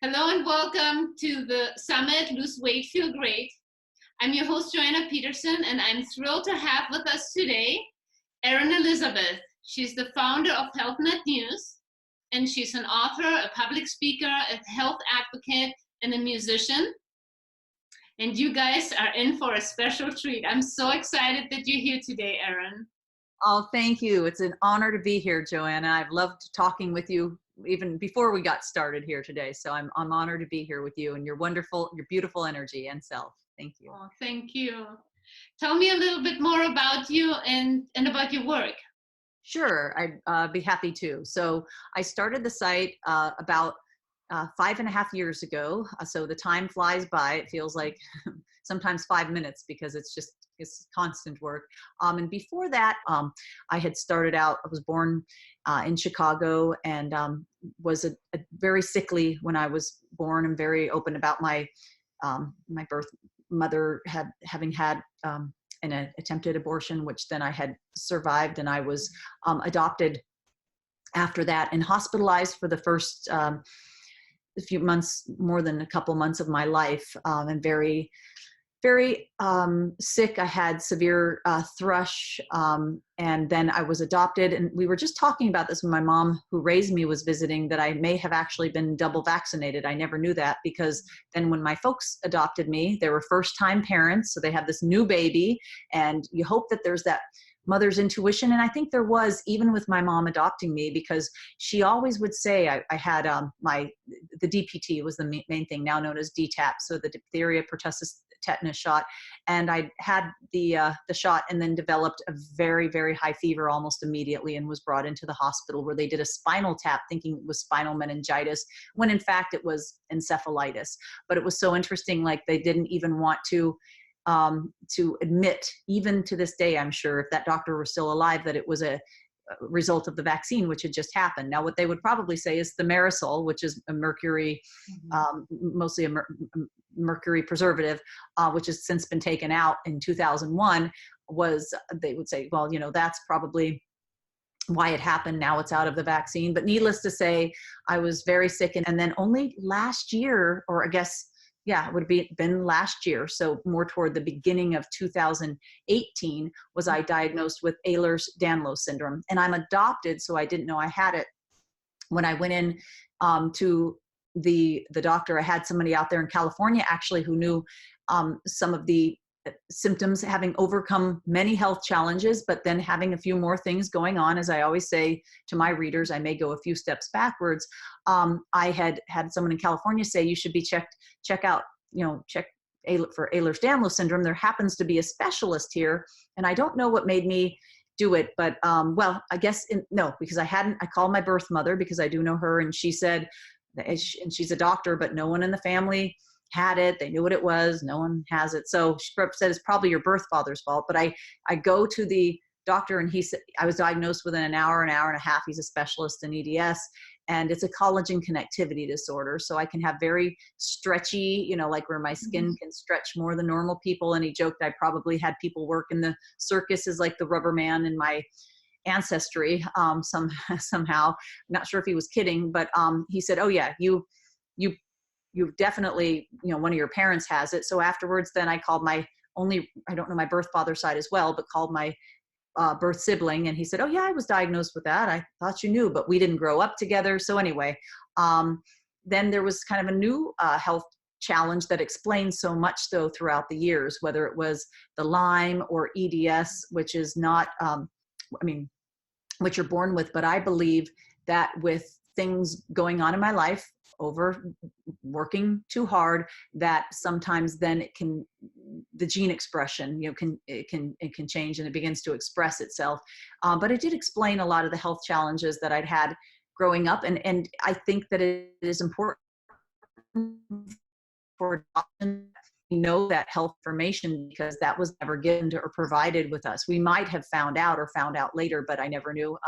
Hello and welcome to the Summit Lose Weight, Feel Great. I'm your host, Joanna Peterson, and I'm thrilled to have with us today Erin Elizabeth. She's the founder of HealthNet News, and she's an author, a public speaker, a health advocate, and a musician. And you guys are in for a special treat. I'm so excited that you're here today, Erin. Oh, thank you. It's an honor to be here, Joanna. I've loved talking with you even before we got started here today. So I'm honored to be here with you and your wonderful, your beautiful energy and self. Thank you. Oh, thank you. Tell me a little bit more about you and about your work. Sure, I'd be happy to. So I started the site about 5.5 years ago. So the time flies by. It feels like sometimes 5 minutes because it's constant work. And before that, I had started out, I was born in Chicago and was a very sickly when I was born. I'm very open about my birth mother having had an attempted abortion, which then I had survived, and I was adopted after that and hospitalized for the first few months, more than a couple months of my life, and very sick. I had severe thrush, and then I was adopted. And we were just talking about this when my mom, who raised me, was visiting, that I may have actually been double vaccinated. I never knew that, because then when my folks adopted me, they were first-time parents, so they have this new baby, and you hope that there's that mother's intuition. And I think there was, even with my mom adopting me, because she always would say, I had the DPT was the main thing, now known as DTaP, so the diphtheria, pertussis, tetanus shot. And I had the shot and then developed a very, very high fever almost immediately and was brought into the hospital, where they did a spinal tap thinking it was spinal meningitis, when in fact it was encephalitis. But it was so interesting, like they didn't even want to admit, even to this day, I'm sure, if that doctor were still alive, that it was a result of the vaccine, which had just happened. Now, what they would probably say is the thimerosal, which is a mercury, mostly a mercury preservative, which has since been taken out in 2001, they would say, well, that's probably why it happened. Now it's out of the vaccine. But needless to say, I was very sick. And then only last year, or I guess, yeah, it would have been last year, so more toward the beginning of 2018, was I diagnosed with Ehlers-Danlos syndrome. And I'm adopted, so I didn't know I had it. When I went in to the doctor, I had somebody out there in California actually who knew some of the symptoms, having overcome many health challenges, but then having a few more things going on. As I always say to my readers, I may go a few steps backwards. I had someone in California say, you should be check for Ehlers-Danlos syndrome. There happens to be a specialist here. And I don't know what made me do it, but well, I guess no, because I called my birth mother, because I do know her, and she said, and she's a doctor, but no one in the family had it. They knew what it was. No one has it. So she said, it's probably your birth father's fault. But I go to the doctor, and he said, I was diagnosed within an hour and a half. He's a specialist in EDS, and it's a collagen connectivity disorder. So I can have very stretchy, like where my skin can stretch more than normal people. And he joked I probably had people work in the circus as like the rubber man in my ancestry, somehow. I'm not sure if he was kidding, but he said, oh yeah, you definitely, one of your parents has it. So afterwards, then I called I don't know my birth father's side as well, but called my birth sibling, and he said, oh yeah, I was diagnosed with that. I thought you knew, but we didn't grow up together. So anyway, then there was kind of a new health challenge that explains so much though throughout the years, whether it was the Lyme or EDS, which is not, what you're born with. But I believe that with things going on in my life, over working too hard, that sometimes then the gene expression, it can change, and it begins to express itself. But it did explain a lot of the health challenges that I'd had growing up. And I think that it is important for adoption to know that health information, because that was never given to or provided with us. We might have found out later, but I never knew,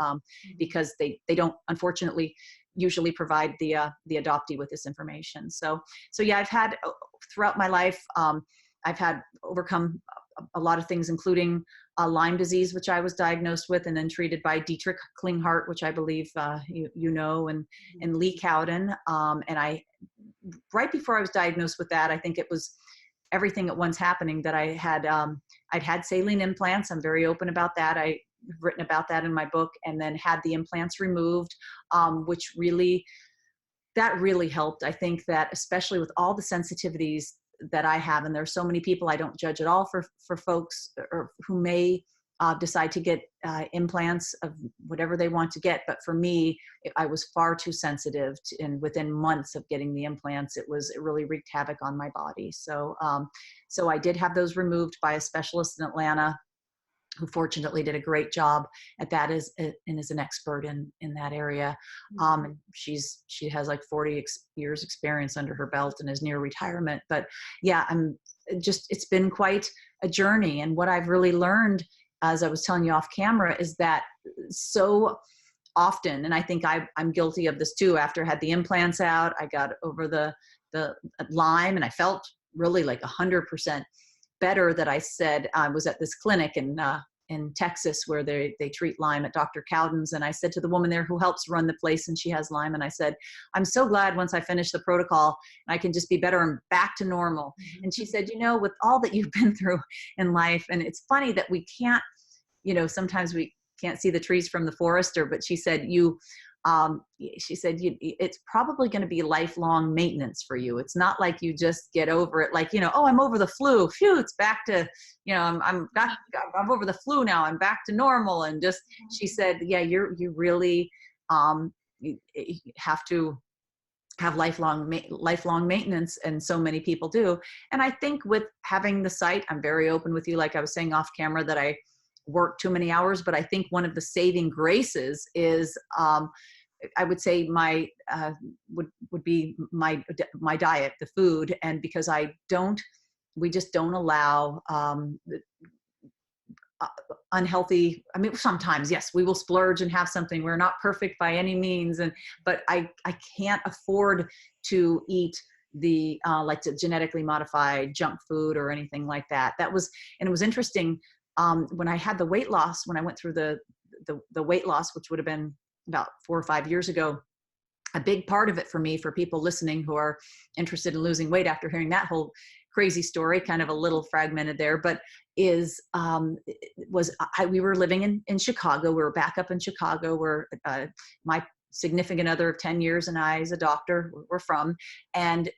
because they don't, unfortunately, usually provide the adoptee with this information. So yeah, I've had throughout my life, I've had overcome a lot of things, including Lyme disease, which I was diagnosed with and then treated by Dietrich Klinghardt, which I believe and Lee Cowden. And I right before I was diagnosed with that, I think it was everything at once happening that I had, I'd had saline implants. I'm very open about that. I've written about that in my book, and then had the implants removed, which really, that really helped. I think that especially with all the sensitivities that I have, and there's so many people, I don't judge at all for folks or who may decide to get implants of whatever they want to get. But for me, I was far too sensitive to, and within months of getting the implants, it really wreaked havoc on my body. So, so I did have those removed by a specialist in Atlanta, who fortunately did a great job at that, and is an expert in that area. And she has like 40 years experience under her belt and is near retirement. But yeah, it's been quite a journey. And what I've really learned, as I was telling you off camera, is that so often, and I think I'm guilty of this too, after I had the implants out, I got over the Lyme, and I felt really like 100% better. That I said, I was at this clinic in Texas where they treat Lyme at Dr. Cowden's. And I said to the woman there who helps run the place, and she has Lyme, and I said, I'm so glad once I finish the protocol, I can just be better and back to normal. And she said, with all that you've been through in life, and it's funny that we can't, sometimes we can't see the trees from the forest, but she said, it's probably going to be lifelong maintenance for you. It's not like you just get over it, like, oh, I'm over the flu. Phew, it's back to, I'm over the flu now. I'm back to normal. And just, she said, yeah, you really you have to have lifelong maintenance, and so many people do. And I think with having the site, I'm very open with you, like I was saying off camera, that I work too many hours. But I think one of the saving graces is, I would say my would be my diet, the food. And because we just don't allow unhealthy, I mean, sometimes, yes, we will splurge and have something. We're not perfect by any means. But I can't afford to eat the like the genetically modified junk food or anything like that. And it was interesting, when I had the weight loss, when I went through the weight loss, which would have been about 4 or 5 years ago, a big part of it for me, for people listening who are interested in losing weight after hearing that whole crazy story, kind of a little fragmented there, but we were living in Chicago. We were back up in Chicago, where my significant other of 10 years and I, as a doctor, were from. And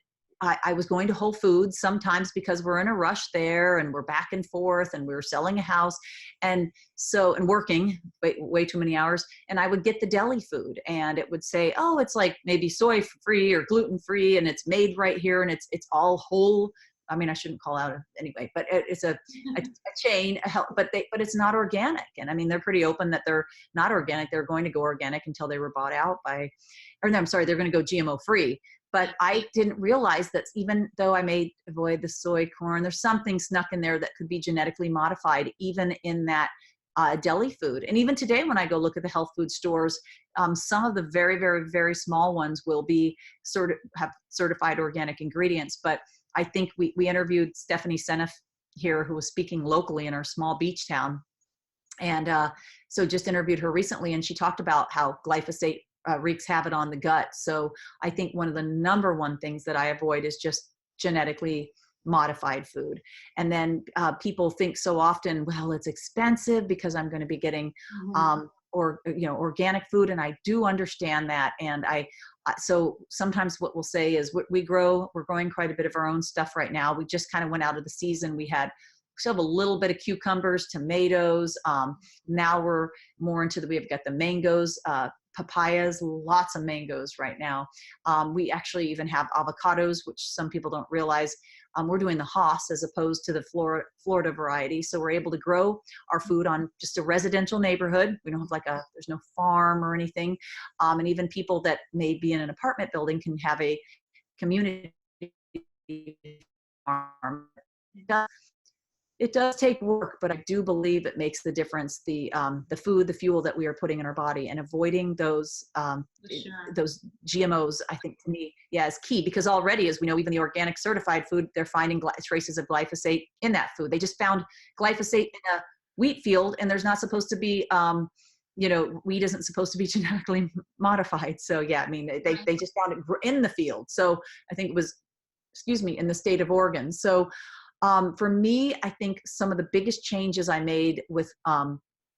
I was going to Whole Foods sometimes because we're in a rush there, and we're back and forth, and we were selling a house, and working way too many hours. And I would get the deli food, and it would say, oh, it's like maybe soy free or gluten free, and it's made right here, and it's all whole. I mean, I shouldn't call out anyway, but it's a chain, but it's not organic. And I mean, they're pretty open that they're not organic. They're going to go organic until they were bought out they're going to go GMO free. But I didn't realize that even though I may avoid the soy, corn, there's something snuck in there that could be genetically modified, even in that deli food. And even today, when I go look at the health food stores, some of the very, very, very small ones will be have certified organic ingredients. But I think we interviewed Stephanie Seneff here, who was speaking locally in our small beach town. And so just interviewed her recently, and she talked about how glyphosate wreaks havoc on the gut. So I think one of the number one things that I avoid is just genetically modified food. And then people think so often, well, it's expensive because I'm going to be getting organic food. And I do understand that. And so sometimes what we'll say is we're growing quite a bit of our own stuff right now. We just kind of went out of the season. We still have a little bit of cucumbers, tomatoes. Now we're more into we've got the mangoes, papayas, lots of mangoes right now. We actually even have avocados, which some people don't realize. We're doing the Haas as opposed to the Florida variety. So we're able to grow our food on just a residential neighborhood. We don't have there's no farm or anything. And even people that may be in an apartment building can have a community farm. It does take work, but I do believe it makes the difference. The food, the fuel that we are putting in our body, and avoiding those GMOs, I think, to me, is key. Because already, as we know, even the organic certified food, they're finding traces of glyphosate in that food. They just found glyphosate in a wheat field, and there's not supposed to be, wheat isn't supposed to be genetically modified. So yeah, I mean, they just found it in the field. So I think it was in the state of Oregon. So for me, I think some of the biggest changes I made with,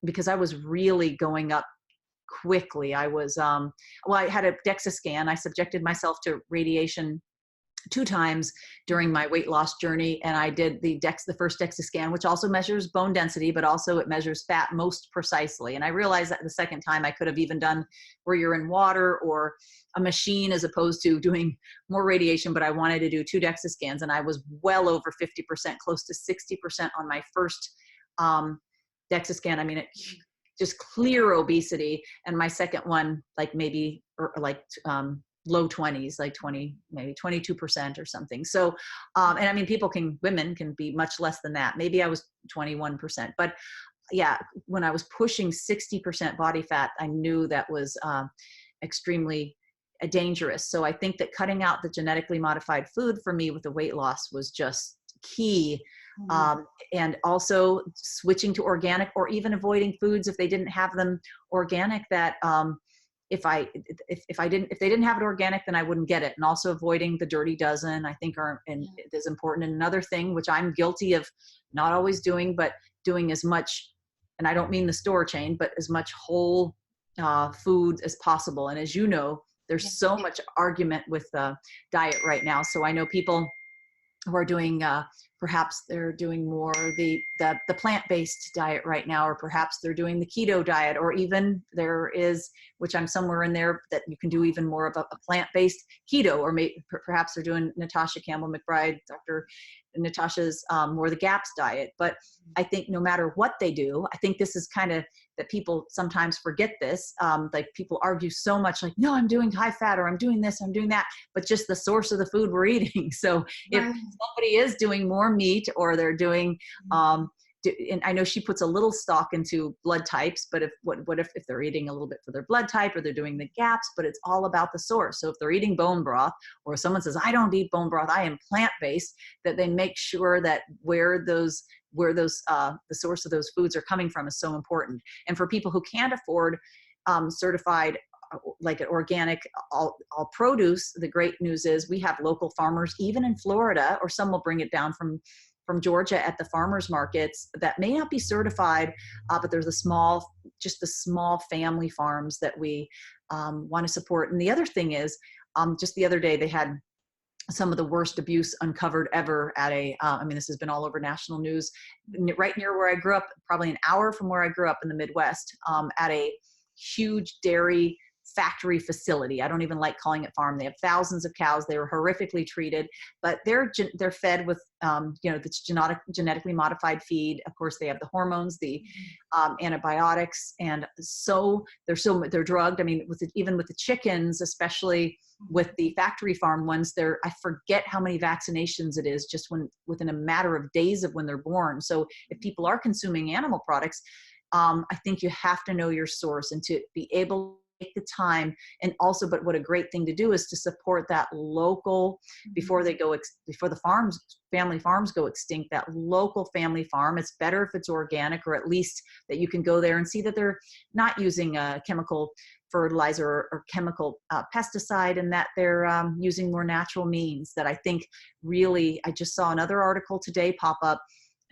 because I was really going up quickly. I was, well, I had a DEXA scan. I subjected myself to radiation 2 times during my weight loss journey. And I did the first DEXA scan, which also measures bone density, but also it measures fat most precisely. And I realized that the second time I could have even done where you're in water or a machine as opposed to doing more radiation, but I wanted to do 2 DEXA scans. And I was well over 50%, close to 60% on my first DEXA scan. I mean, it just clear obesity. And my second one, like maybe, or like, low 20s, like 20, maybe 22% or something. So, and I mean, women can be much less than that. Maybe I was 21%, but yeah, when I was pushing 60% body fat, I knew that was extremely dangerous. So I think that cutting out the genetically modified food for me with the weight loss was just key. And also switching to organic, or even avoiding foods if they didn't have them organic, that, if they didn't have it organic, then I wouldn't get it. And also avoiding the dirty dozen, I think is important. And another thing, which I'm guilty of not always doing, but doing as much, and I don't mean the store chain, but as much whole food as possible. And as you know, there's so much argument with diet right now. So I know people who are doing, perhaps they're doing more the plant-based diet right now, or perhaps they're doing the keto diet, or even there is, which I'm somewhere in there, that you can do even more of a plant-based keto, or perhaps they're doing Natasha Campbell McBride, Dr. Natasha's more the GAPS diet. But I think no matter what they do, I think this is kind of that people sometimes forget this. Like people argue so much, like, no, I'm doing high fat, or I'm doing this, I'm doing that, but just the source of the food we're eating. So if somebody is doing more meat, or they're doing, and I know she puts a little stock into blood types, but what if they're eating a little bit for their blood type, or they're doing the GAPS, but it's all about the source. So if they're eating bone broth, or someone says, I don't eat bone broth, I am plant-based, that they make sure that where the source of those foods are coming from is so important. And for people who can't afford certified, like an organic, all produce, the great news is we have local farmers, even in Florida, or some will bring it down from Georgia at the farmers markets, that may not be certified, but there's the small family farms that we want to support. And the other thing is, just the other day, they had some of the worst abuse uncovered ever at I mean, this has been all over national news, right near where I grew up, probably an hour from where I grew up in the Midwest, at a huge dairy factory facility. I don't even like calling it farm. They have thousands of cows. They were horrifically treated, but they're fed with, the genetically modified feed. Of course, they have the hormones, the antibiotics, and they're drugged. I mean, even with the chickens, especially with the factory farm ones, I forget how many vaccinations it is just within a matter of days of when they're born. So if people are consuming animal products, I think you have to know your source and to be able take the time. And also, but what a great thing to do is to support that local, before the family farms go extinct, that local family farm. It's better if it's organic, or at least that you can go there and see that they're not using a chemical fertilizer or chemical pesticide, and that they're using more natural means. That I think really, I just saw another article today pop up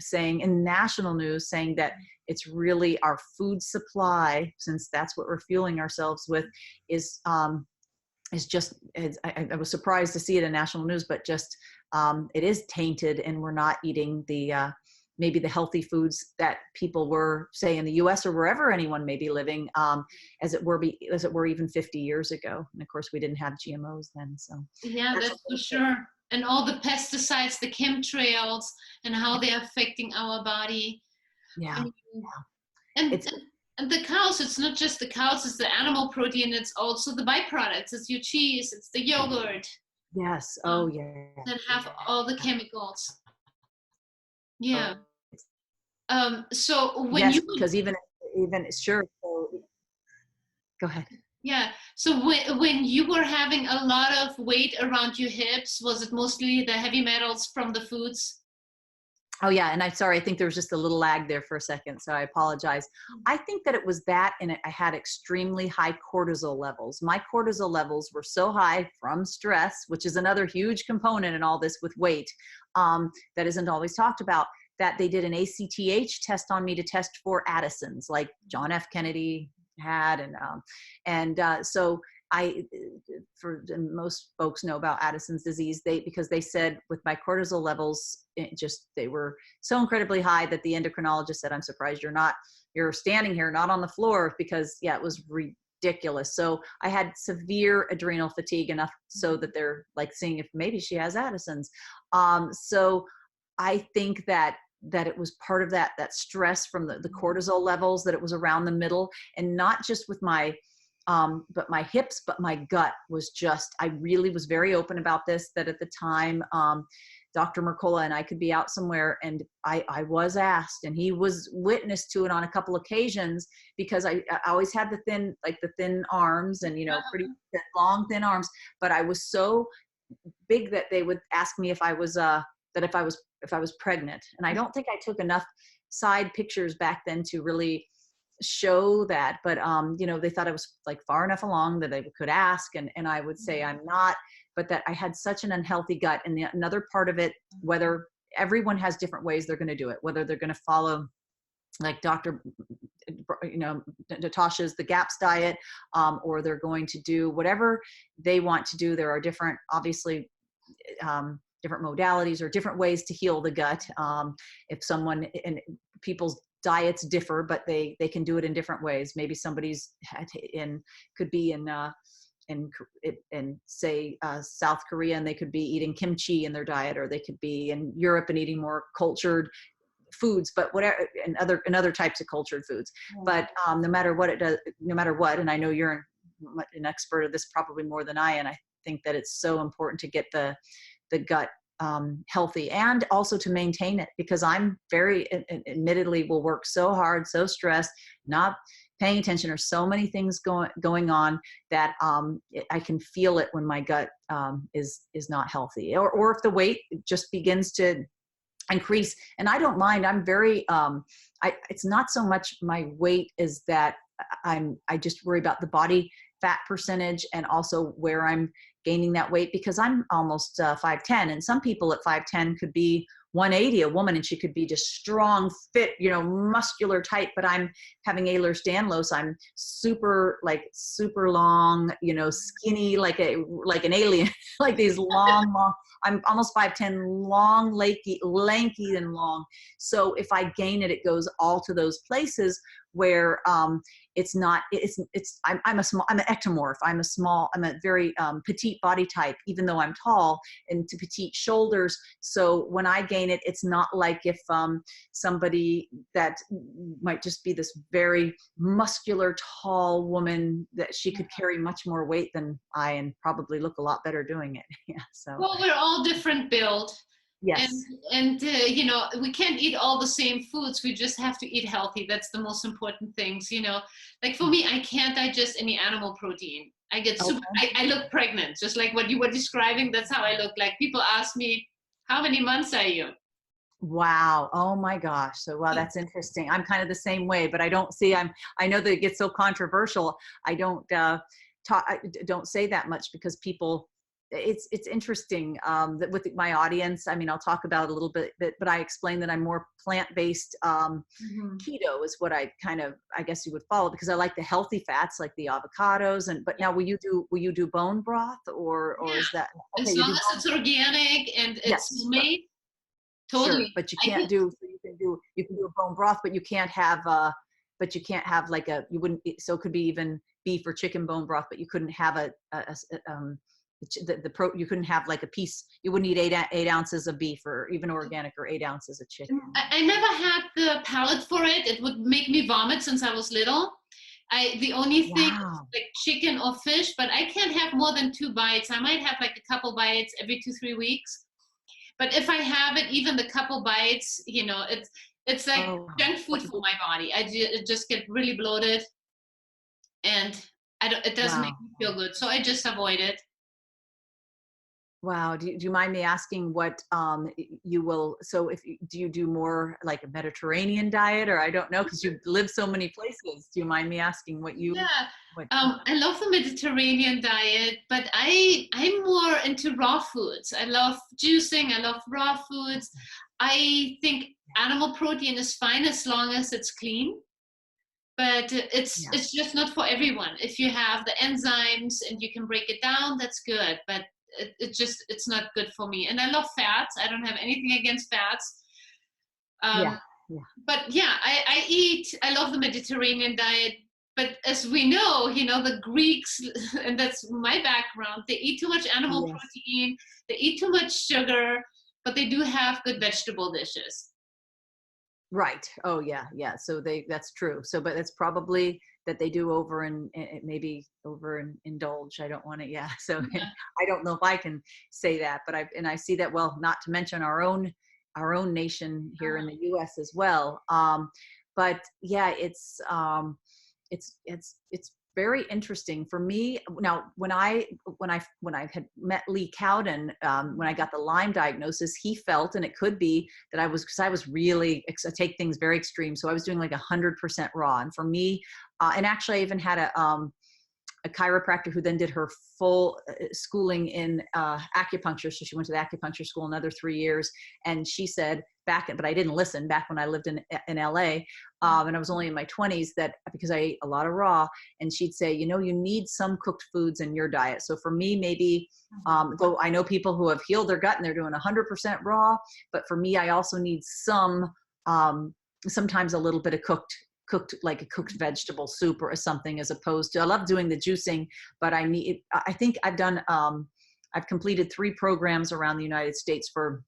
saying in national news, saying that it's really our food supply, since that's what we're fueling ourselves with, is just, I was surprised to see it in national news, but just it is tainted, and we're not eating the maybe the healthy foods that people were, say, in the US or wherever anyone may be living, as it were even 50 years ago. And of course, we didn't have GMOs then. So yeah, that's for sure. And all the pesticides, the chemtrails, and how they're affecting our body. Yeah. And the cows, it's not just the cows, it's the animal protein, it's also the byproducts. It's your cheese, it's the yogurt. Yes. Oh, yeah. That have all the chemicals. Yeah. So when because even sure. So, go ahead. Yeah. So when you were having a lot of weight around your hips, was it mostly the heavy metals from the foods? Oh yeah, and I'm sorry, I think there was just a little lag there for a second, so I apologize. I think that it was that, and I had extremely high cortisol levels. My cortisol levels were so high from stress, which is another huge component in all this with weight, that isn't always talked about, that they did an ACTH test on me to test for Addison's, like John F. Kennedy had, and so I, and most folks know about Addison's disease, because they said with my cortisol levels, they were so incredibly high that the endocrinologist said, "I'm surprised you're standing here, not on the floor," because yeah, it was ridiculous. So I had severe adrenal fatigue, enough so that they're like seeing if maybe she has Addison's. So I think that it was part of that stress from the cortisol levels, that it was around the middle, and not just with but my hips, but my gut was just, I really was very open about this, that at the time, Dr. Mercola and I could be out somewhere, and I was asked, and he was witness to it on a couple occasions, because I always had the thin arms, and, pretty long, thin arms, but I was so big that they would ask me if I was, if I was pregnant. And I don't think I took enough side pictures back then to really show that, but they thought I was like far enough along that they could ask, and I would say I'm not, but that I had such an unhealthy gut. And another part of it, whether everyone has different ways they're going to do it, whether they're going to follow like Dr. Natasha's the GAPS diet, or they're going to do whatever they want to do. There are different, obviously, different modalities or different ways to heal the gut. If someone, and people's diets differ, but they can do it in different ways. Maybe somebody's could be in say South Korea, and they could be eating kimchi in their diet, or they could be in Europe and eating more cultured foods, but whatever, and other types of cultured foods. But no matter what it does, no matter what, and I know you're an expert of this probably more than I, and I think that it's so important to get the gut healthy, and also to maintain it, because I'm very, admittedly, will work so hard, so stressed, not paying attention, or so many things going on, that I can feel it when my gut is not healthy, or if the weight just begins to increase. And I don't mind. I'm very, it's not so much my weight as that I just worry about the body fat percentage, and also where I'm gaining that weight, because I'm almost 5'10", and some people at 5'10" could be 180, a woman, and she could be just strong, fit, muscular type, but I'm having Ehlers-Danlos. I'm super long, skinny, like an alien, like these long, I'm almost 5'10", long, lanky and long. So if I gain it, it goes all to those places where I'm an ectomorph. I'm a very petite body type, even though I'm tall, and to petite shoulders. So when I gain it, it's not like if somebody that might just be this very muscular, tall woman, that she could carry much more weight than I, and probably look a lot better doing it. Yeah. So. Well, we're all different build. Yes. And we can't eat all the same foods. We just have to eat healthy. That's the most important things, Like for me, I can't digest any animal protein. I get super, I look pregnant, just like what you were describing. That's how I look. Like people ask me, how many months are you? Wow. Oh my gosh. So, wow, that's interesting. I'm kind of the same way, but I know that it gets so controversial. I don't don't say that much, because people, it's interesting that with my audience, I mean, I'll talk about it a little bit, but I explain that I'm more plant-based. Keto is what I guess you would follow, because I like the healthy fats, like the avocados. But now, will you do bone broth, or is that okay? As long as it's organic and it's made. Totally. Sure, but you can't do. So you can do a bone broth, but you can't have like you wouldn't. So it could be even beef or chicken bone broth, but you couldn't have you couldn't have like a piece. You wouldn't eat 8 ounces of beef, or even organic, or 8 ounces of chicken. I never had the palate for it. It would make me vomit since I was little. The only thing is like chicken or fish, but I can't have more than 2 bites. I might have like a couple bites every 2-3 weeks. But if I have it, even the couple bites, it's like junk food for my body. I just get really bloated, and it doesn't make me feel good. So I just avoid it. Wow. Do you mind me asking what you will, so do you do more like a Mediterranean diet, or I don't know, because you live so many places. Do you mind me asking what you, Yeah, what, I love the Mediterranean diet, but I'm more into raw foods. I love juicing. I love raw foods. I think animal protein is fine as long as it's clean, but yeah. it's just not for everyone. If you have the enzymes and you can break it down, that's good. But it's not good for me. And I love fats. I don't have anything against fats. Yeah. Um, Yeah. but yeah, I love the Mediterranean diet. But as we know, the Greeks, and that's my background, they eat too much animal Yes. protein, they eat too much sugar, but they do have good vegetable dishes. Right. Oh yeah. Yeah. So that's true. So, but it's probably that they do maybe indulge. I don't want to, yeah. So Yeah. I don't know if I can say that, but I see that, well, not to mention our own nation here in the US as well. But yeah, it's very interesting for me now. When I had met Lee Cowden, when I got the Lyme diagnosis, he felt, and it could be that because I was really, I take things very extreme, so I was doing like 100% raw. And for me, and actually I even had a chiropractor who then did her full schooling in acupuncture. So she went to the acupuncture school another 3 years. And she said but I didn't listen back when I lived in LA. And I was only in my 20s, that because I ate a lot of raw, and she'd say, you need some cooked foods in your diet. So for me, maybe, though I know people who have healed their gut and they're doing 100% raw, but for me, I also need sometimes a little bit of like a cooked vegetable soup or something, as opposed to, I love doing the juicing, but I think I've completed 3 programs around the United States for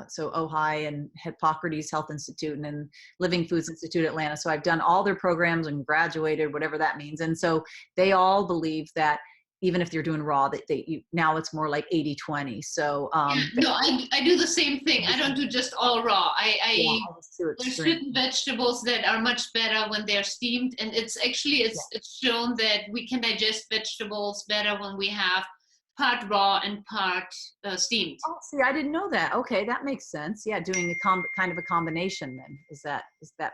so Ojai and Hippocrates Health Institute and then Living Foods Institute Atlanta. So I've done all their programs and graduated, whatever that means. And so they all believe that even if you're doing raw, that now it's more like 80-20. So Yeah, no, I do the same thing. I don't do just all raw. yeah, I was too There's extreme. certain vegetables that are much better when they're steamed, and it's shown that we can digest vegetables better when we have part raw and part steamed. Oh, see, I didn't know that. Okay, that makes sense. Yeah, doing a kind of a combination then. Is that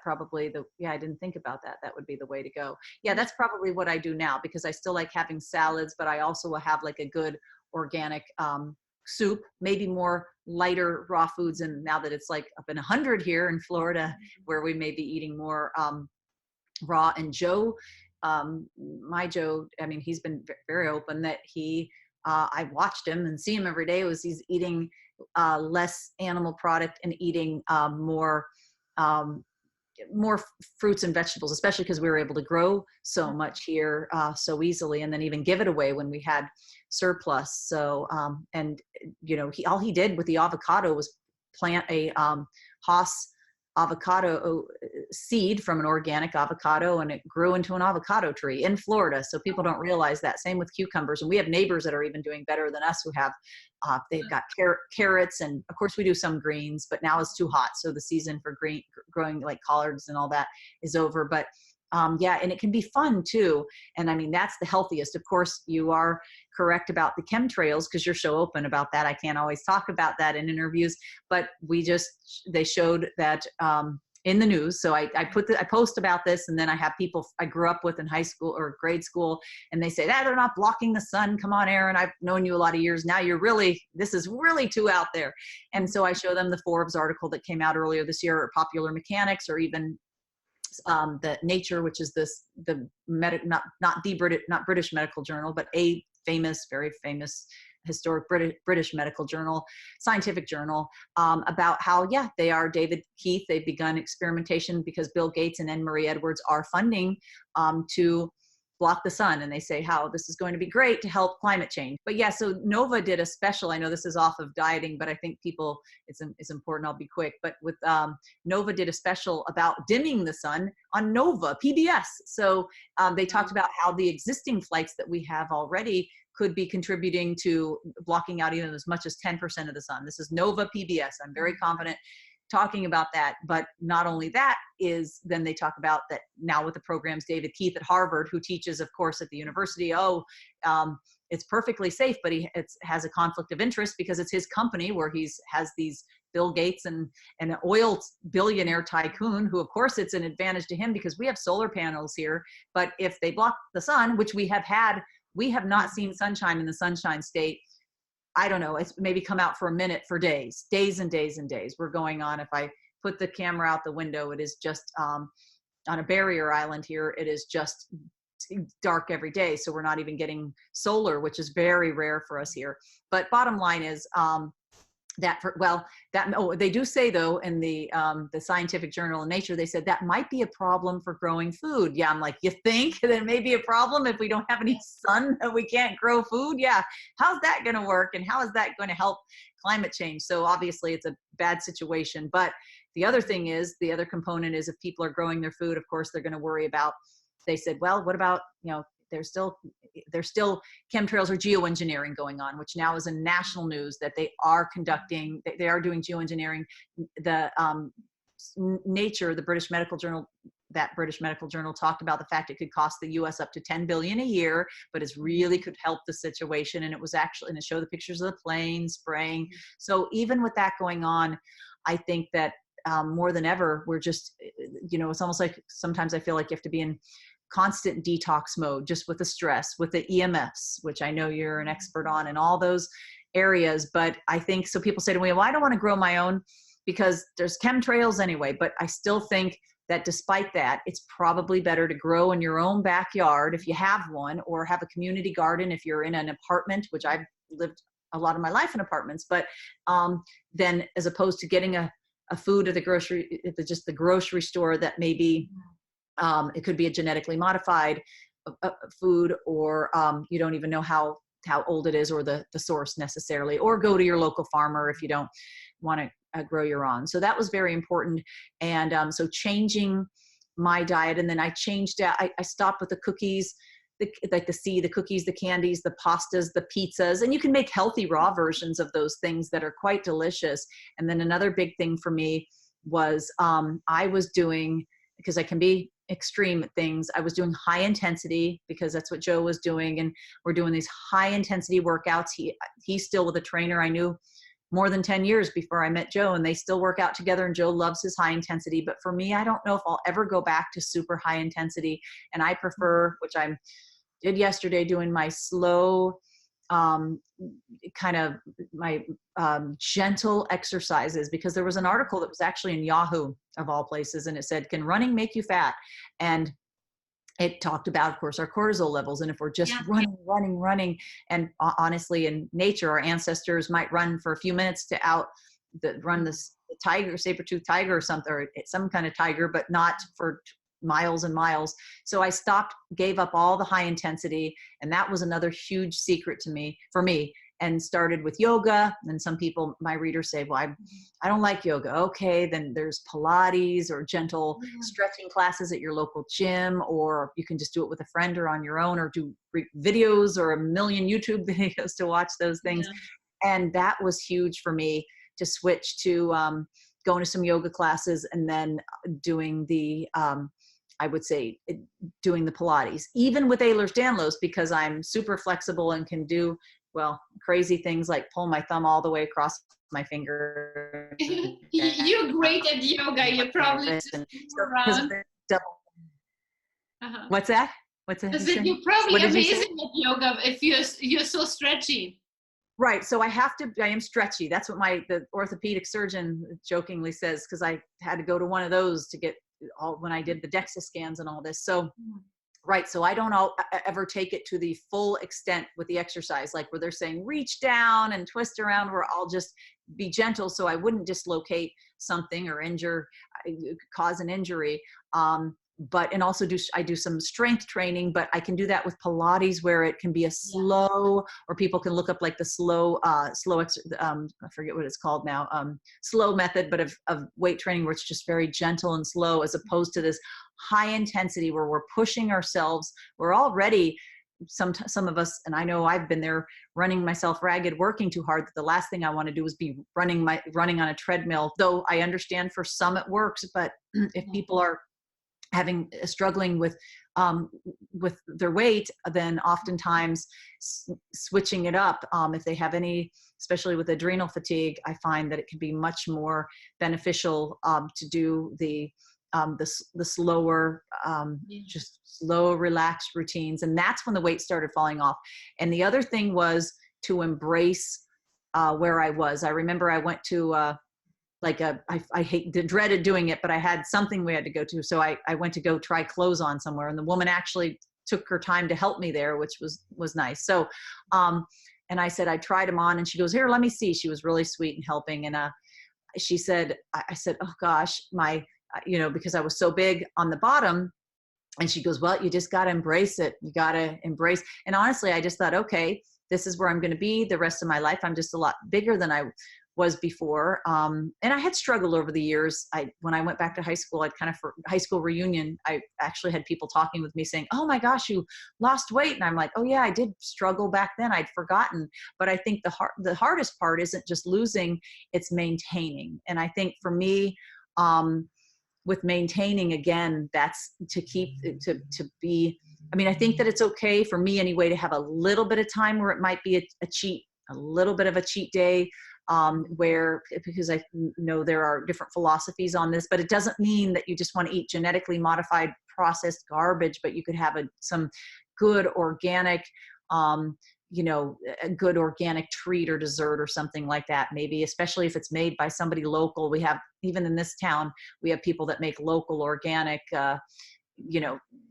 probably yeah, I didn't think about that. That would be the way to go. Yeah, that's probably what I do now, because I still like having salads, but I also will have like a good organic soup, maybe more lighter raw foods. And now that it's like up in 100 here in Florida, where we may be eating more raw. And my Joe, I mean, he's been very open that I watched him and see him every day, he's eating less animal product and eating um, more fruits and vegetables, especially because we were able to grow so much here so easily, and then even give it away when we had surplus. So, and all he did with the avocado was plant a Haas avocado seed from an organic avocado, and it grew into an avocado tree in Florida. So people don't realize that. Same with cucumbers. And we have neighbors that are even doing better than us, who have they've got carrots, and of course we do some greens, but now it's too hot, so the season for growing like collards and all that is over. But yeah, and it can be fun too. And I mean, that's the healthiest. Of course, you are correct about the chemtrails, because you're so open about that. I can't always talk about that in interviews, but they showed that in the news. So I post about this, and then I have people I grew up with in high school or grade school, and they say, they're not blocking the sun. Come on, Erin, I've known you a lot of years now. This is really too out there. And so I show them the Forbes article that came out earlier this year, or Popular Mechanics, or even the Nature, which is not British medical journal, but a very famous historic British medical journal, scientific journal, about how, they are David Keith. They've begun experimentation because Bill Gates and Anne Marie Edwards are funding to block the sun, and they say how this is going to be great to help climate change. But yeah, so Nova did a special. I know this is off of dieting, but I think it's important. I'll be quick. But with Nova did a special about dimming the sun on Nova PBS. So they talked about how the existing flights that we have already could be contributing to blocking out even as much as 10% of the sun. This is Nova PBS. I'm very confident talking about that. But not only that, then they talk about that now with the programs, David Keith at Harvard, who teaches, of course, at the university, it's perfectly safe, but has a conflict of interest because it's his company where has these Bill Gates and an oil billionaire tycoon who, of course, it's an advantage to him because we have solar panels here. But if they block the sun, which we have not seen sunshine in the Sunshine State. I don't know, it's maybe come out for a minute for days and days and days. We're going on. If I put the camera out the window, it is just on a barrier island here. It is just dark every day. So we're not even getting solar, which is very rare for us here. But bottom line is they do say though in the scientific journal in Nature, they said that might be a problem for growing food. Yeah, I'm like, you think that it may be a problem if we don't have any sun that we can't grow food? Yeah, how's that going to work, and how is that going to help climate change? So obviously it's a bad situation. But the other component is if people are growing their food, of course they're going to worry about. They said, well, what about, there's still chemtrails or geoengineering going on, which now is in national news that they are conducting, they are doing geoengineering. The Nature, the British Medical Journal, talked about the fact it could cost the US up to $10 billion a year, but it really could help the situation. And it was actually, and it showed the pictures of the plane spraying. So even with that going on, I think that more than ever, we're just, it's almost like sometimes I feel like you have to be in constant detox mode, just with the stress, with the EMFs, which I know you're an expert on in all those areas. But I think, so people say to me, well, I don't want to grow my own because there's chemtrails anyway. But I still think that despite that, it's probably better to grow in your own backyard if you have one, or have a community garden if you're in an apartment, which I've lived a lot of my life in apartments, but then as opposed to getting a food at the grocery store that maybe it could be a genetically modified food, or you don't even know how old it is or the source necessarily, or go to your local farmer if you don't want to grow your own. So that was very important. And so changing my diet, and then I changed out, I stopped with the cookies, the cookies, the candies, the pastas, the pizzas, and you can make healthy raw versions of those things that are quite delicious. And then another big thing for me was I was doing, because I can be extreme at things, I was doing high intensity because that's what Joe was doing. And we're doing these high intensity workouts. He's still with a trainer I knew more than 10 years before I met Joe, and they still work out together, and Joe loves his high intensity. But for me, I don't know if I'll ever go back to super high intensity. And I prefer, which I did yesterday, doing my slow, gentle exercises, because there was an article that was actually in Yahoo of all places, and it said, can running make you fat? And it talked about, of course, our cortisol levels. And if we're just running, and honestly, in nature, our ancestors might run for a few minutes to run the tiger, saber-toothed tiger or something, or some kind of tiger, but not for miles and miles. So I gave up all the high intensity. And that was another huge secret for me, and started with yoga. And some people, my readers, say, well, I don't like yoga. Okay, then there's Pilates or gentle stretching classes at your local gym, or you can just do it with a friend or on your own, or do videos or a million YouTube videos to watch those things. Yeah. And that was huge for me to switch to going to some yoga classes, and then doing the I would say doing the Pilates, even with Ehlers-Danlos, because I'm super flexible and can do, crazy things like pull my thumb all the way across my finger. You're great at yoga. You probably around. What's that? You're probably amazing at yoga if you're so stretchy. Right. So I am stretchy. That's what the orthopedic surgeon jokingly says, because I had to go to one of those to get when I did the DEXA scans and all this. So, right. So I don't ever take it to the full extent with the exercise, like where they're saying, reach down and twist around, where I'll just be gentle. So I wouldn't dislocate something or cause an injury. And also I do some strength training, but I can do that with Pilates, where it can be a slow, or people can look up like the slow, I forget what it's called now, slow method, but of weight training, where it's just very gentle and slow, as opposed to this high intensity where we're pushing ourselves. We're already, some of us, and I know I've been there, running myself ragged, working too hard, that the last thing I want to do is be running on a treadmill. Though I understand for some it works, but if people are struggling with with their weight, then oftentimes switching it up, if they have any, especially with adrenal fatigue, I find that it can be much more beneficial to do the slower, just slow, relaxed routines. And that's when the weight started falling off. And the other thing was to embrace where I was. I remember I went to I dreaded doing it, but I had something we had to go to. So I went to go try clothes on somewhere, and the woman actually took her time to help me there, which was nice. So, and I said, I tried them on, and she goes, here, let me see. She was really sweet and helping. And she said, I said, oh gosh, because I was so big on the bottom. And she goes, well, you just got to embrace it. You got to embrace. And honestly, I just thought, okay, this is where I'm going to be the rest of my life. I'm just a lot bigger than I was before. And I had struggled over the years. When I went back to high school, for high school reunion, I actually had people talking with me saying, oh my gosh, you lost weight. And I'm like, oh yeah, I did struggle back then. I'd forgotten. But I think the hardest part isn't just losing, it's maintaining. And I think for me, with maintaining, again, that's to be, I think that it's okay for me anyway, to have a little bit of time where it might be a little bit of a cheat day, because I know there are different philosophies on this, but it doesn't mean that you just want to eat genetically modified processed garbage, but you could have some good organic, a good organic treat or dessert or something like that. Maybe, especially if it's made by somebody local. We have, even in this town, we have people that make local organic,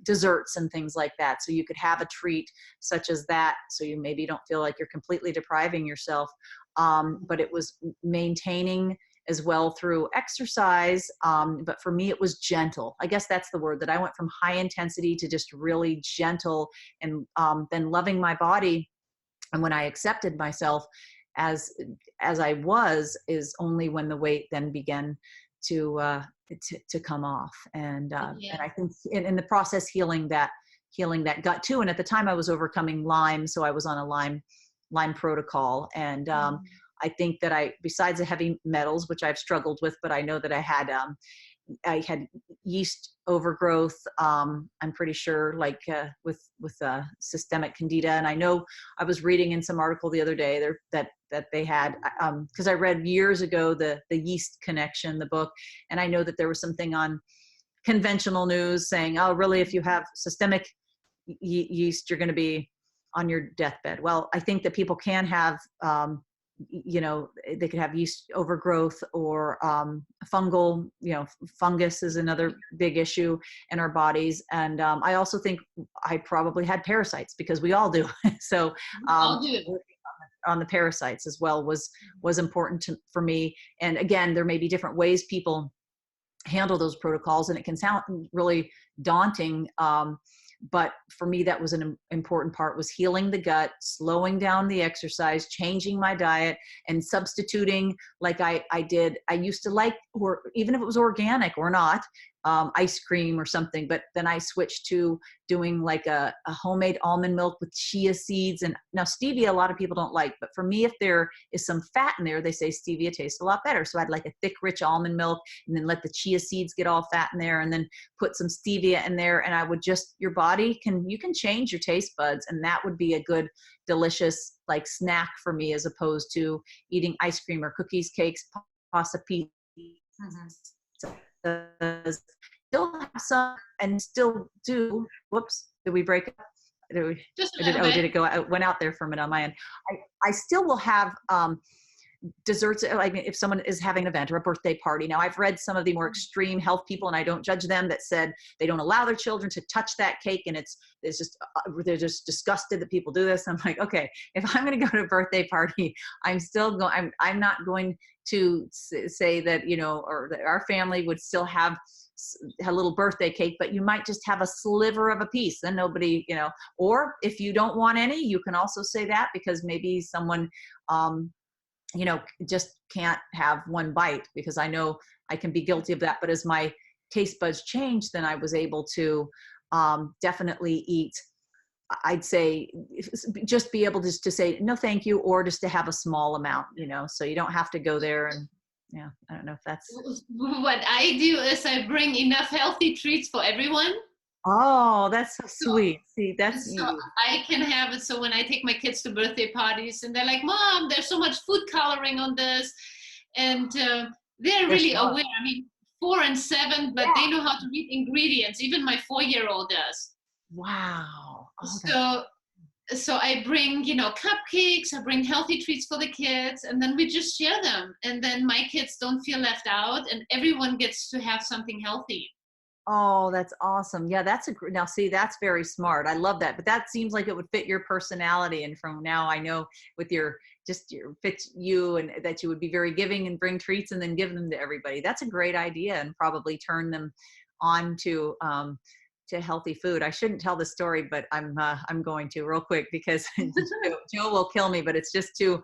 desserts and things like that. So you could have a treat such as that. So you maybe don't feel like you're completely depriving yourself. But it was maintaining as well through exercise. But for me, it was gentle. I guess that's the word, that I went from high intensity to just really gentle, and then loving my body. And when I accepted myself as I was, is only when the weight then began to come off. And I think in the process, healing that gut too. And at the time I was overcoming Lyme. So I was on a Lyme protocol. And I think that besides the heavy metals, which I've struggled with, but I know that I had yeast overgrowth. I'm pretty sure, with systemic candida. And I know I was reading in some article the other day that they had, because I read years ago the Yeast Connection, the book, and I know that there was something on conventional news saying, oh, really, if you have systemic yeast, you're going to be on your deathbed. Well, I think that people can have they could have yeast overgrowth or fungal, fungus is another big issue in our bodies. And I also think I probably had parasites, because we all do. So All do. on the parasites as well was important for me. And again, there may be different ways people handle those protocols, and it can sound really daunting. But for me, that was an important part, was healing the gut, slowing down the exercise, changing my diet, and substituting, like I did. I used to like, or even if it was organic or not, ice cream or something, but then I switched to doing like a homemade almond milk with chia seeds. And now stevia, a lot of people don't like, but for me, if there is some fat in there, they say stevia tastes a lot better. So I'd like a thick, rich almond milk, and then let the chia seeds get all fat in there, and then put some stevia in there. And I would you can change your taste buds, and that would be a good, delicious snack for me, as opposed to eating ice cream or cookies, cakes, pasta, pizza. Still have some, and still do. Whoops, did we break up? Did it go out? Went out there for a minute on my end. I still will have desserts. If someone is having an event or a birthday party. Now, I've read some of the more extreme health people, and I don't judge them, that said they don't allow their children to touch that cake, and it's just they're just disgusted that people do this. I'm like, okay, if I'm going to go to a birthday party, I'm not going to say that, or that our family would still have a little birthday cake, but you might just have a sliver of a piece, then nobody, or if you don't want any, you can also say that, because maybe someone, just can't have one bite, because I know I can be guilty of that. But as my taste buds changed, then I was able to definitely eat, I'd say, just be able to say no thank you, or just to have a small amount, so you don't have to go there. And I don't know if that's what I do. Is I bring enough healthy treats for everyone, Oh, that's so So, sweet. See, that's so you. I can have it. So when I take my kids to birthday parties and they're like, Mom, there's so much food coloring on this. And they're They're really smart. aware. I mean, 4 and 7, but they know how to read ingredients. Even my 4-year-old does. Wow. Oh, that's So I bring, cupcakes, I bring healthy treats for the kids, and then we just share them. And then my kids don't feel left out, and everyone gets to have something healthy. Oh, that's awesome. Yeah, now see, that's very smart. I love that. But that seems like it would fit your personality. And from now I know with your fit you and that you would be very giving and bring treats and then give them to everybody. That's a great idea and probably turn them on to healthy food. I shouldn't tell the story, but I'm going to real quick because Joe will kill me, but it's just too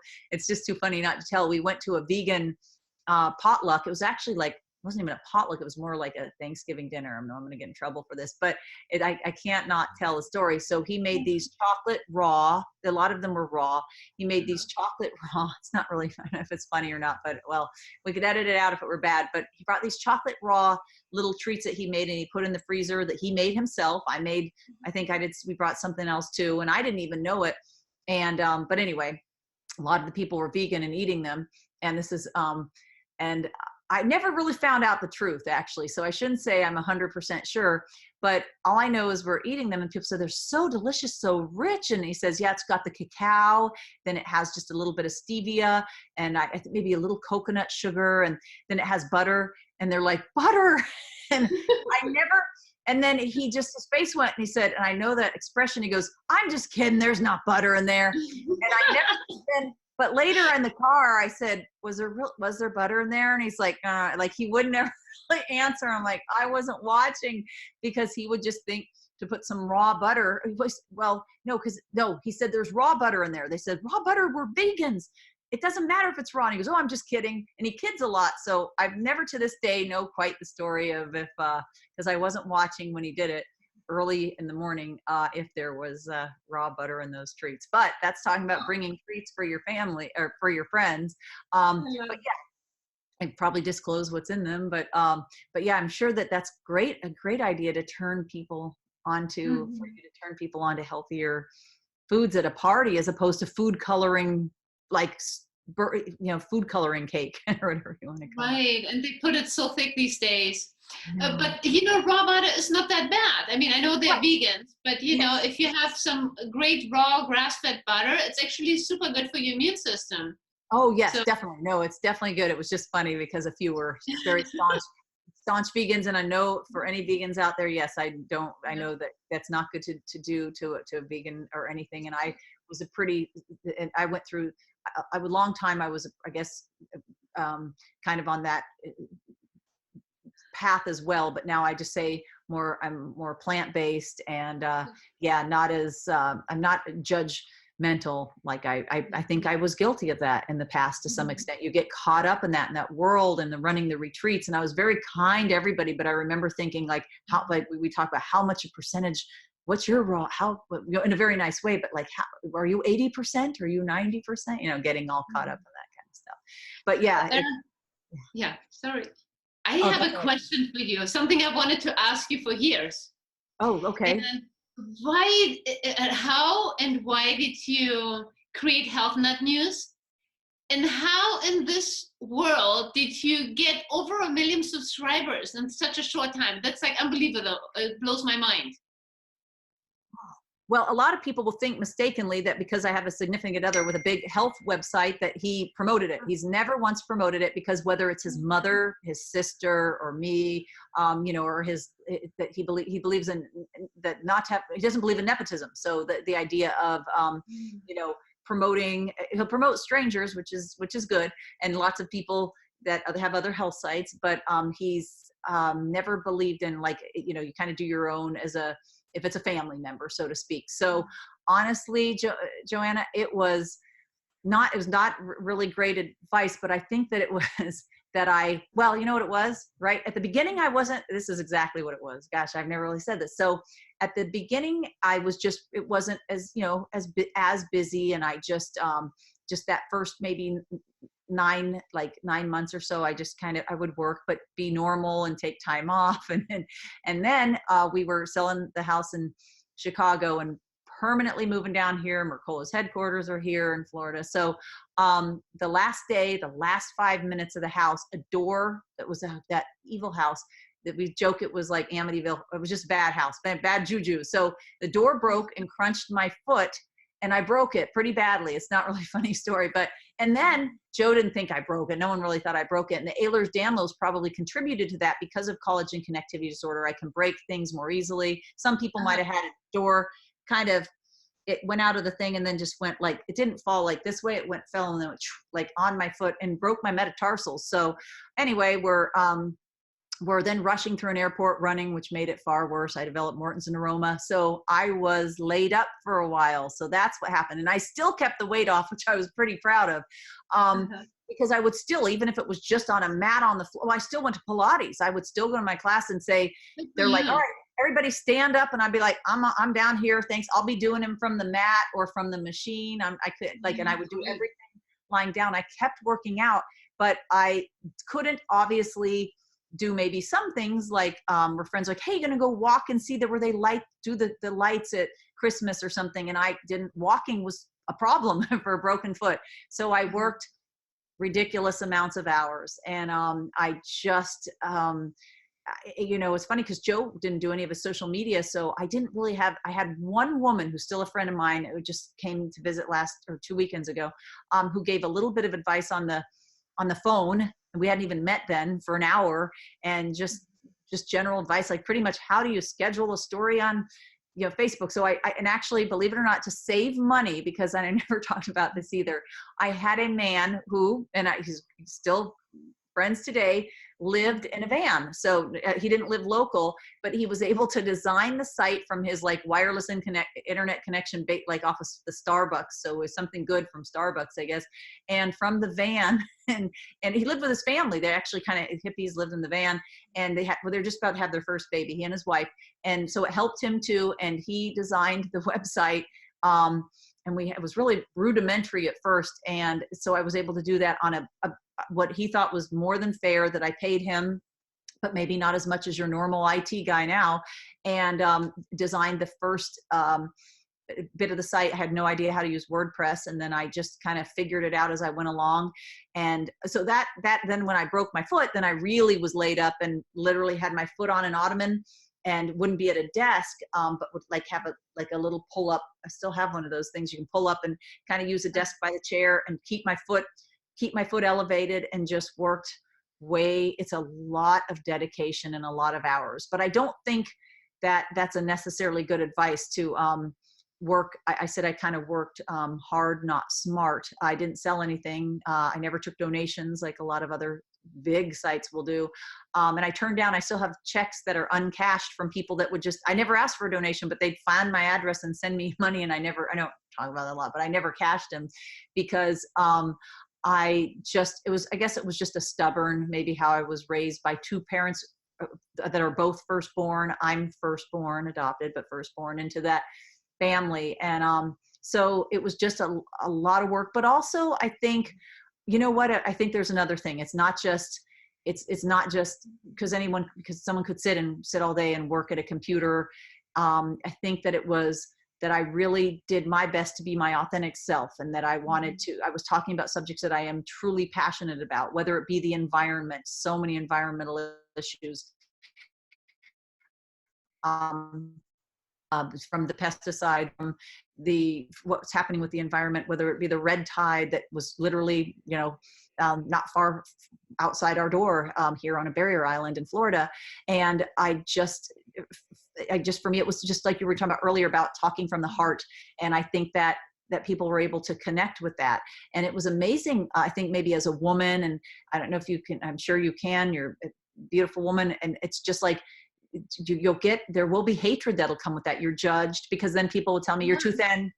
funny not to tell. We went to a vegan potluck. It was actually like, it wasn't even a potluck. It was more like a Thanksgiving dinner. I know I'm going to get in trouble for this, but I can't not tell a story. So he made these chocolate raw. A lot of them were raw. He made these chocolate raw. It's not really, I don't know if it's funny or not, but well, we could edit it out if it were bad, but he brought these chocolate raw little treats that he made and he put in the freezer that he made himself. We brought something else too. And I didn't even know it. And, but anyway, a lot of the people were vegan and eating them. And and I never really found out the truth actually. So I shouldn't say I'm 100% sure, but all I know is we're eating them and people say they're so delicious, so rich. And he says, yeah, it's got the cacao, then it has just a little bit of stevia and I think maybe a little coconut sugar and then it has butter and they're like butter. And and then his face went and he said, and I know that expression, he goes, I'm just kidding. There's not butter in there. And I never, but later in the car, I said, was there butter in there? And he's like he would never really answer. I'm like, I wasn't watching because he would just think to put some raw butter. No, he said there's raw butter in there. They said, raw butter, we're vegans. It doesn't matter if it's raw. And he goes, oh, I'm just kidding. And he kids a lot. So I've never to this day know quite the story of because I wasn't watching when he did it early in the morning, if there was raw butter in those treats. But that's talking about bringing treats for your family or for your friends. But yeah, I probably disclose what's in them. But yeah, I'm sure that's a great idea to turn people onto, for you to turn people onto healthier foods at a party as opposed to food coloring, like food coloring cake or whatever you want to call it. Right, and they put it so thick these days. No. But raw butter is not that bad. I mean, I know they're Right. vegans, but Yes. if you have some great raw grass-fed butter, it's actually super good for your immune system. Oh yes, So definitely. No, it's definitely good. It was just funny because a few were very staunch vegans, and I know for any vegans out there, yes, I know that that's not good to do to a vegan or anything. And I went through a long time. I was, I guess, kind of on that path as well, but now I just say I'm more plant-based and not as I'm not judgmental. Like I think I was guilty of that in the past to some extent. You get caught up in that world and the running the retreats, and I was very kind to everybody, but I remember thinking like we talk about how much a percentage, what's your raw, in a very nice way, but like, how are you 80%? Are you 90%? Getting all caught up in that kind of stuff. But yeah. yeah, sorry. I Oh, have a question for you, something I wanted to ask you for years. oh, okay. And how and why did you create Health Nut News? And how in this world did you get over 1 million subscribers in such a short time? That's like unbelievable. It blows my mind. Well, a lot of people will think mistakenly that because I have a significant other with a big health website that he promoted it. He's never once promoted it because whether it's his mother, his sister, or me, or that he believes in that he doesn't believe in nepotism. So the idea of promoting, he'll promote strangers, which is good, and lots of people that have other health sites, but he's never believed in you kind of do your own if it's a family member, so to speak. So honestly, Joanna, it was not really great advice, but I think that it was that you know what it was, right? At the beginning, this is exactly what it was. Gosh, I've never really said this. So at the beginning, it wasn't as, as busy. And I just that first maybe 9 months or so, I just I would work, but be normal and take time off. And then we were selling the house in Chicago and permanently moving down here. Mercola's headquarters are here in Florida. So the last day, the last 5 minutes of the house, a door that was that evil house that we joke it was like Amityville. It was just a bad house, bad juju. So the door broke and crunched my foot, and I broke it pretty badly. It's not really a funny story, and then Joe didn't think I broke it. No one really thought I broke it. And the Ehlers-Danlos probably contributed to that because of collagen connectivity disorder. I can break things more easily. Some people might have had a door it went out of the thing and then just went it didn't fall like this way. It fell and then it went on my foot and broke my metatarsals. So anyway, we're then rushing through an airport running, which made it far worse. I developed Morton's neuroma. So I was laid up for a while. So that's what happened. And I still kept the weight off, which I was pretty proud of. Because I would still, even if it was just on a mat on the floor, I still went to Pilates. I would still go to my class and say, they're like, all right, everybody stand up. And I'd be like, I'm down here. Thanks. I'll be doing them from the mat or from the machine. I could and I would do everything lying down. I kept working out, but I couldn't obviously do maybe some things where friends like, hey, you're gonna go walk and see where they do the lights at Christmas or something. And I didn't. Walking was a problem for a broken foot. So I worked ridiculous amounts of hours. And I just, it's funny because Joe didn't do any of his social media. So I didn't really I had one woman who's still a friend of mine who just came to visit 2 weekends ago, who gave a little bit of advice on the phone. We hadn't even met then for an hour, and just general advice, like pretty much how do you schedule a story on, Facebook. So and actually, believe it or not, to save money, because I never talked about this either. I had a man who, and he's still friends today, lived in a van. So he didn't live local, but he was able to design the site from his wireless internet connection, off of the Starbucks. So it was something good from Starbucks, I guess. And from the van, and he lived with his family. They actually hippies lived in the van, and they're just about to have their first baby, he and his wife. And so it helped him too. And he designed the website. And it was really rudimentary at first. And so I was able to do that on what he thought was more than fair, that I paid him, but maybe not as much as your normal IT guy now, and designed the first bit of the site. I had no idea how to use WordPress. And then I just kind of figured it out as I went along. And so that then when I broke my foot, then I really was laid up and literally had my foot on an ottoman and wouldn't be at a desk, but would have a little pull up. I still have one of those things you can pull up and kind of use a desk by the chair and keep my foot elevated, and just worked it's a lot of dedication and a lot of hours. But I don't think that that's a necessarily good advice to work. I said I kind of worked hard, not smart. I didn't sell anything. I never took donations like a lot of other big sites will do. And I turned down, I still have checks that are uncashed from people that would I never asked for a donation, but they'd find my address and send me money. And I don't talk about that a lot, but I never cashed them because I guess it was just a stubborn, maybe how I was raised by two parents that are both firstborn. I'm firstborn, adopted, but firstborn into that family. And so it was just a lot of work, but also I think, I think there's another thing. It's not just because someone could sit all day and work at a computer. I think that it was that I really did my best to be my authentic self, and that I was talking about subjects that I am truly passionate about, whether it be the environment, so many environmental issues, from the pesticide, from what's happening with the environment, whether it be the red tide that was literally, not far outside our door here on a barrier island in Florida. And for me, it was just like you were talking about earlier about talking from the heart. And I think that people were able to connect with that. And it was amazing. I think maybe as a woman, and I don't know if you can, I'm sure you can, you're a beautiful woman. And it's just like, there will be hatred that'll come with that. You're judged because then people will tell me you're too thin.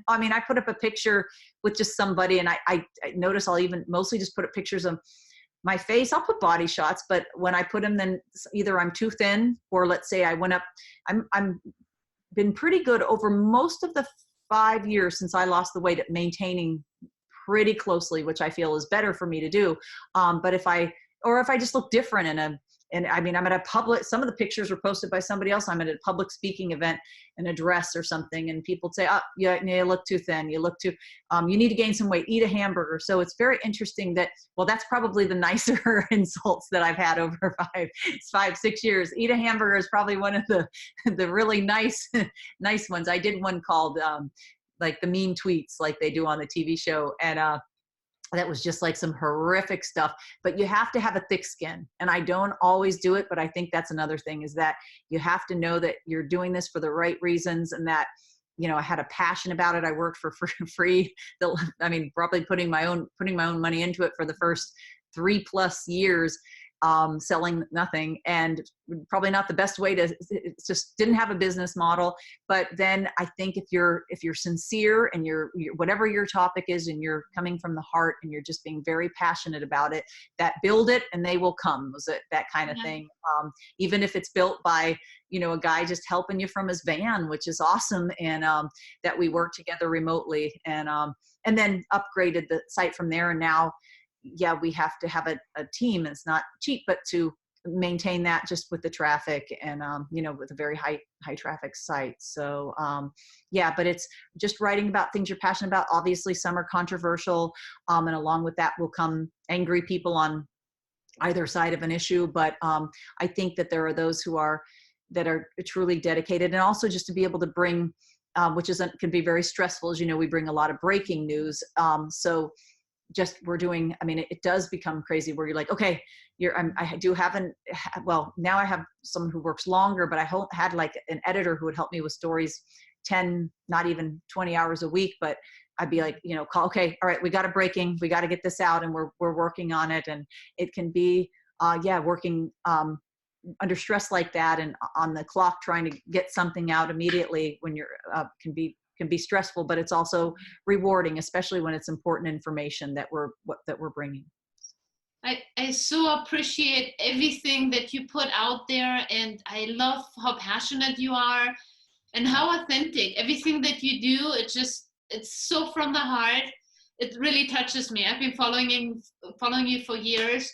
I mean, I put up a picture with just somebody, and I notice I'll even mostly just put up pictures of my face. I'll put body shots, but when I put them, then either I'm too thin, or let's say I went up. I'm been pretty good over most of the 5 years since I lost the weight at maintaining pretty closely, which I feel is better for me to do. But if I just look different and I mean, I'm at a public, some of the pictures were posted by somebody else. I'm at a public speaking event in a dress or something, and people say, oh, yeah, you look too thin. You look too, you need to gain some weight, eat a hamburger. So it's very interesting that, well, that's probably the nicer insults that I've had over 6 years. Eat a hamburger is probably one of the really nice ones. I did one called like the mean tweets, like they do on the TV show. And that was just like some horrific stuff, but you have to have a thick skin. And I don't always do it, but I think that's another thing, is that you have to know that you're doing this for the right reasons, and that, you know, I had a passion about it. I worked for free. I mean, probably putting my own money into it for the first 3+ years, selling nothing, and probably not the best way to, it just didn't have a business model. But then I think if you're sincere and you're whatever your topic is, and you're coming from the heart and you're just being very passionate about it, that build it and they will come, was it that kind of thing. Even if it's built by, you know, a guy just helping you from his van, which is awesome. And that we work together remotely, and then upgraded the site from there. And now, yeah, we have to have a team. It's not cheap, but to maintain that just with the traffic and, you know, with a very high traffic site. So, yeah, but it's just writing about things you're passionate about. Obviously some are controversial. And along with that will come angry people on either side of an issue. But, I think that there are those that are truly dedicated, and also just to be able to bring, which can be very stressful. As you know, we bring a lot of breaking news. So just we're doing, I mean, it does become crazy where you're like, okay, well, now I have someone who works longer, but I had like an editor who would help me with stories 10, not even 20 hours a week. But I'd be like, you know, okay, all right, we got we got to get this out, and we're working on it. And it can be, working under stress like that, and on the clock trying to get something out immediately when you're, can be stressful, but it's also rewarding, especially when it's important information that we're bringing. I so appreciate everything that you put out there, and I love how passionate you are and how authentic. Everything that you do, it's so from the heart. It really touches me. I've been following you for years,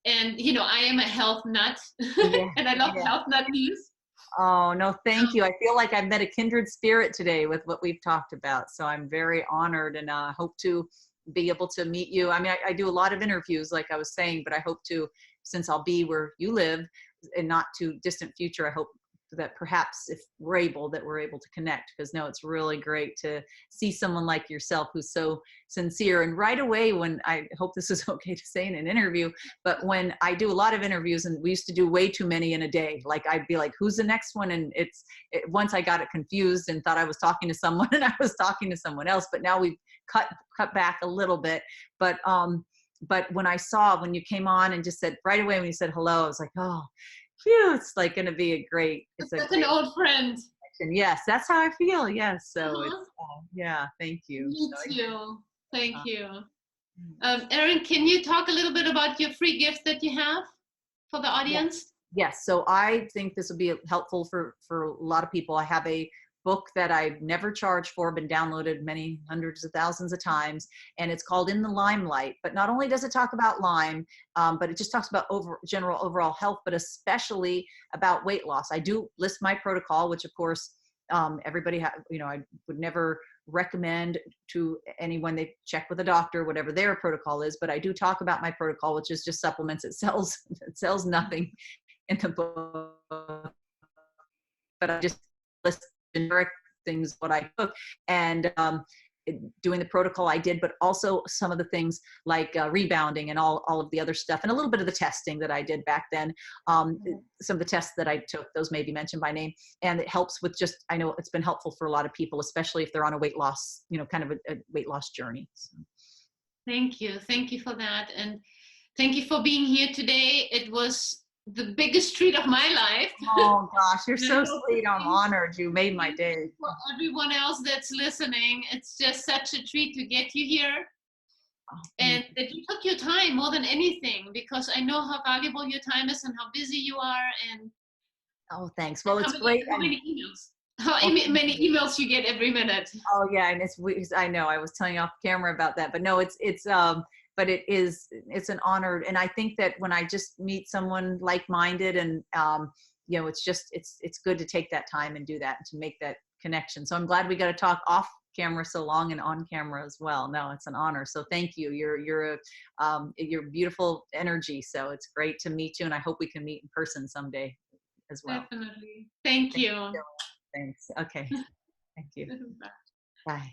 and you know, I am a health nut. Yeah. And I love health nut news. Oh, no, thank you. I feel like I've met a kindred spirit today with what we've talked about. So I'm very honored, and hope to be able to meet you. I mean, I do a lot of interviews, like I was saying, but I hope to, since I'll be where you live in not too distant future, I hope that perhaps if we're able to connect, because no, it's really great to see someone like yourself who's so sincere. And right away, when I hope this is okay to say in an interview, but when I do a lot of interviews, and we used to do way too many in a day, like I'd be like, who's the next one? And once I got it confused and thought I was talking to someone and I was talking to someone else, but now we've cut back a little bit. But when you came on and just said right away, when you said hello, I was like, oh, phew, it's like going to be a great, it's like an old friend. Connection. Yes, that's how I feel. Yes. So it's, yeah, thank you. Me too. Thank you. Erin, can you talk a little bit about your free gift that you have for the audience? Yes. So I think this will be helpful for a lot of people. I have a book that I've never charged for, been downloaded many hundreds of thousands of times, and it's called In the Limelight. But not only does it talk about Lyme, but it just talks about general overall health, but especially about weight loss. I do list my protocol, which of course everybody I would never recommend to anyone. They check with a doctor, whatever their protocol is, but I do talk about my protocol, which is just supplements. It sells nothing in the book, but I just list generic things, what I took, and doing the protocol I did, but also some of the things like rebounding and all of the other stuff, and a little bit of the testing that I did back then. Some of the tests that I took, those may be mentioned by name, and it helps with just, I know it's been helpful for a lot of people, especially if they're on a weight loss, kind of a weight loss journey. So. Thank you for that, and thank you for being here today. It was the biggest treat of my life. Oh gosh, you're so sweet. I'm honored. You made my day. For everyone else that's listening, it's just such a treat to get you here. And that you took your time more than anything, because I know how valuable your time is and how busy you are. And oh, thanks. Well, it's great. How many emails? How Oh, thank many you. emails you get every minute? Oh yeah, and I know I was telling you off camera about that, but no, but it's an honor, and I think that when I just meet someone like-minded, and it's just it's good to take that time and do that and to make that connection. So I'm glad we got to talk off camera so long and on camera as well. No, it's an honor. So thank you. You're beautiful energy. So it's great to meet you, and I hope we can meet in person someday as well. Definitely. Thank Thank you. you. Thanks. Okay. Thank you. Bye.